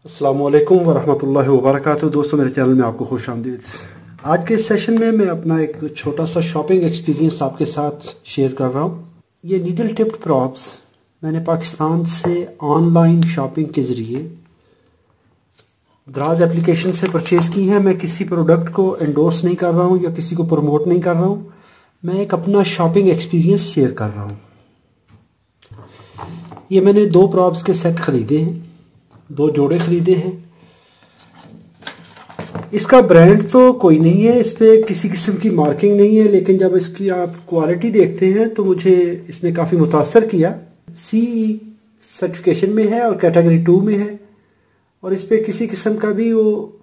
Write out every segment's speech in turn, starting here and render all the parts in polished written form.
अस्सलामुअलैकुम वरहमतुल्लाहि वबरकातुहू। दोस्तों, मेरे चैनल में आपको खुश आमदीद। आज के इस सेशन में मैं अपना एक छोटा सा शॉपिंग एक्सपीरियंस आपके साथ शेयर कर रहा हूँ। ये नीडल टिप्ड प्रॉप्स मैंने पाकिस्तान से ऑनलाइन शॉपिंग के ज़रिए दराज एप्लीकेशन से परचेज़ की हैं। मैं किसी प्रोडक्ट को एंडोर्स नहीं कर रहा हूँ या किसी को प्रमोट नहीं कर रहा हूँ। मैं एक अपना शॉपिंग एक्सपीरियंस शेयर कर रहा हूँ। ये मैंने 2 प्रॉप्स के सेट ख़रीदे हैं, 2 जोड़े ख़रीदे हैं। इसका ब्रांड तो कोई नहीं है, इस पर किसी किस्म की मार्किंग नहीं है, लेकिन जब इसकी आप क्वालिटी देखते हैं तो मुझे इसने काफ़ी मुतासर किया। CE सर्टिफिकेशन में है और कैटेगरी 2 में है, और इस पर किसी किस्म का भी वो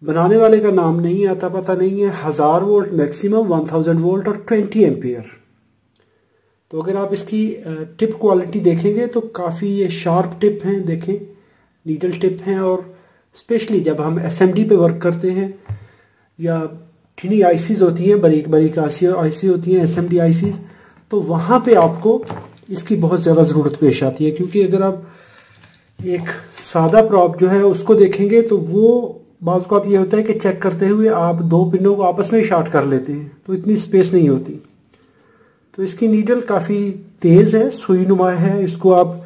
बनाने वाले का नाम नहीं आता, पता नहीं है। 1000 वोल्ट मैक्सिमम, 1000 वोल्ट और 20 एम्पियर। तो अगर आप इसकी टिप क्वालिटी देखेंगे तो काफ़ी ये शार्प टिप हैं, देखें नीडल टिप हैं। और स्पेशली जब हम SMD पे वर्क करते हैं या ठिनी आईसीज होती हैं, बारीक बारीक आईसी होती हैं, SMD आईसीज, तो वहाँ पे आपको इसकी बहुत ज़्यादा ज़रूरत पेश आती है। क्योंकि अगर आप एक सादा प्रॉप जो है उसको देखेंगे तो वो बाज़ औक़ात ये होता है कि चेक करते हुए आप 2 पिनों को आपस में ही शॉर्ट कर लेते हैं, तो इतनी स्पेस नहीं होती। तो इसकी नीडल काफ़ी तेज़ है, सुई नुमा है, इसको आप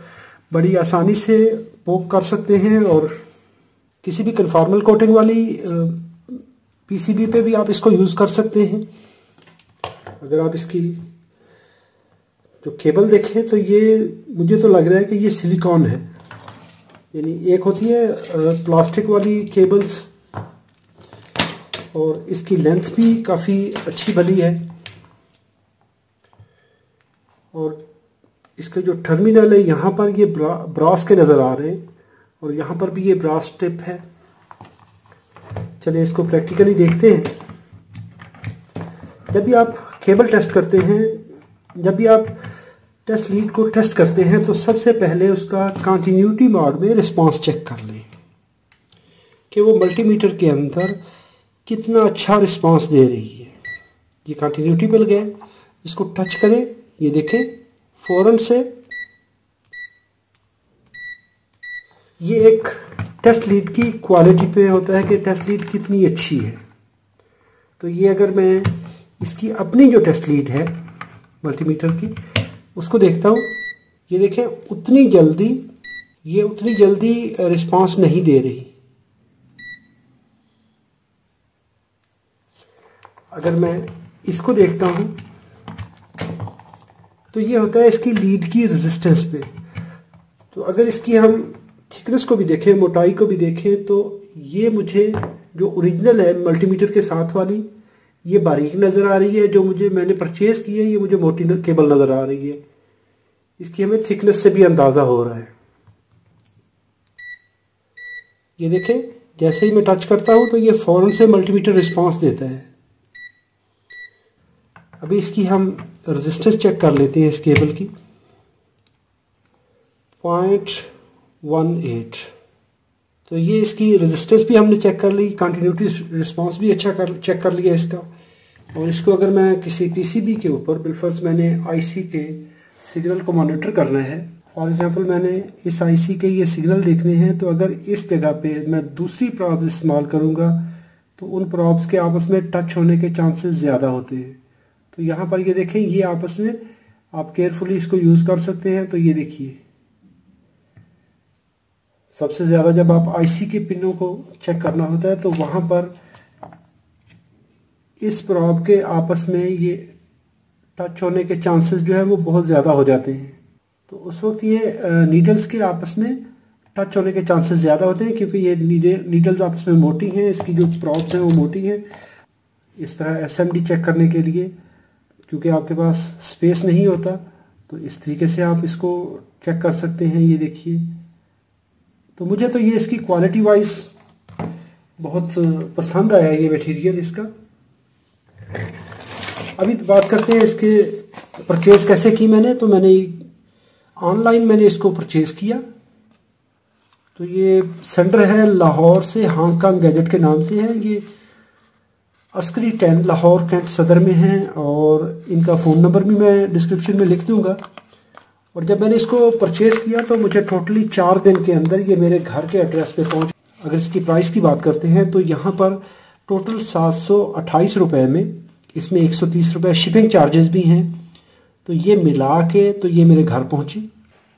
बड़ी आसानी से पोक कर सकते हैं। और किसी भी कन्फॉर्मल कोटिंग वाली PCB पे भी आप इसको यूज़ कर सकते हैं। अगर आप इसकी जो केबल देखें तो ये मुझे तो लग रहा है कि ये सिलिकॉन है, यानी एक होती है प्लास्टिक वाली केबल्स, और इसकी लेंथ भी काफ़ी अच्छी भली है। और इसके जो टर्मिनल है यहाँ पर ये ब्रास के नज़र आ रहे हैं, और यहाँ पर भी ये ब्रास टिप है। चलिए इसको प्रैक्टिकली देखते हैं। जब भी आप केबल टेस्ट करते हैं, जब भी आप टेस्ट लीड को टेस्ट करते हैं, तो सबसे पहले उसका कंटिन्यूटी मोड में रिस्पांस चेक कर लें कि वो मल्टीमीटर के अंदर कितना अच्छा रिस्पांस दे रही है। ये कंटिन्यूटी मिल गया, इसको टच करें, ये देखें फौरन से ये एक टेस्ट लीड की क्वालिटी पे होता है कि टेस्ट लीड कितनी अच्छी है। तो ये अगर मैं इसकी अपनी जो टेस्ट लीड है मल्टीमीटर की उसको देखता हूँ, ये देखें उतनी जल्दी रिस्पांस नहीं दे रही। अगर मैं इसको देखता हूँ तो ये होता है इसकी लीड की रेजिस्टेंस पे। तो अगर इसकी हम थिकनेस को भी देखें, मोटाई को भी देखें, तो ये मुझे जो ओरिजिनल है मल्टीमीटर के साथ वाली, ये बारीक नज़र आ रही है। जो मैंने परचेज़ की है ये मुझे मोटी केबल नज़र आ रही है। इसकी हमें थिकनेस से भी अंदाज़ा हो रहा है। ये देखें जैसे ही मैं टच करता हूँ तो ये फ़ौरन से मल्टीमीटर रिस्पांस देता है। अभी इसकी हम रेजिस्टेंस चेक कर लेते हैं इस केबल की। 0.18। तो ये इसकी रेजिस्टेंस भी हमने चेक कर ली, कंटिन्यूटी रिस्पांस भी अच्छा चेक कर लिया इसका। और इसको अगर मैं किसी PCB के ऊपर, बिलफर्ज मैंने IC के सिग्नल को मॉनिटर करना है, फॉर एग्जांपल मैंने इस IC के ये सिग्नल देखने हैं, तो अगर इस जगह पे मैं दूसरी प्रॉब्स इस्तेमाल करूँगा तो उन प्रॉब्स के आपस में टच होने के चांसेस ज़्यादा होते हैं। तो यहाँ पर ये देखें, ये आपस में आप केयरफुली इसको यूज़ कर सकते हैं। तो ये देखिए सबसे ज़्यादा जब आप IC के पिनों को चेक करना होता है तो वहाँ पर इस प्रॉब के आपस में ये टच होने के चांसेस जो है वो बहुत ज़्यादा हो जाते हैं। तो उस वक्त ये नीडल्स के आपस में टच होने के चांसेस ज़्यादा होते हैं, क्योंकि ये नीडल्स आपस में मोटी हैं, इसकी जो प्रॉब्स हैं वो मोटी हैं। इस तरह SMD चेक करने के लिए, क्योंकि आपके पास स्पेस नहीं होता, तो इस तरीके से आप इसको चेक कर सकते हैं। ये देखिए, तो मुझे तो ये इसकी क्वालिटी वाइज बहुत पसंद आया ये मटेरियल इसका। अभी बात करते हैं इसके परचेज़ कैसे की मैंने। तो मैंने ऑनलाइन इसको परचेज़ किया। तो ये सेंटर है लाहौर से, हांगकांग गैजेट के नाम से है। ये अस्करी 10 लाहौर कैंट सदर में है, और इनका फ़ोन नंबर भी मैं डिस्क्रिप्शन में लिख दूंगा। और जब मैंने इसको परचेज़ किया तो मुझे टोटली 4 दिन के अंदर ये मेरे घर के एड्रेस पे पहुंच। अगर इसकी प्राइस की बात करते हैं तो यहाँ पर टोटल 728 रुपये में, इसमें 130 रुपये शिपिंग चार्जेस भी हैं, तो ये मिला के तो ये मेरे घर पहुंची।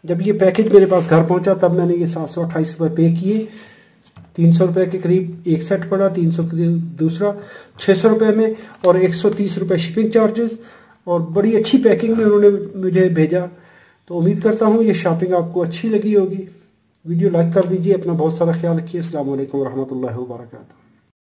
जब ये पैकेज मेरे पास घर पहुंचा तब मैंने ये 728 रुपये पे किए। 300 रुपये के करीब एक सेट पड़ा, 300 के दूसरा, 600 रुपये में, और 130 रुपये शिपिंग चार्जेस, और बड़ी अच्छी पैकिंग में उन्होंने मुझे भेजा। तो उम्मीद करता हूँ ये शॉपिंग आपको अच्छी लगी होगी। वीडियो लाइक कर दीजिए, अपना बहुत सारा ख्याल रखिए। अस्सलाम वालेकुम रहमतुल्लाहि व बरकातहू।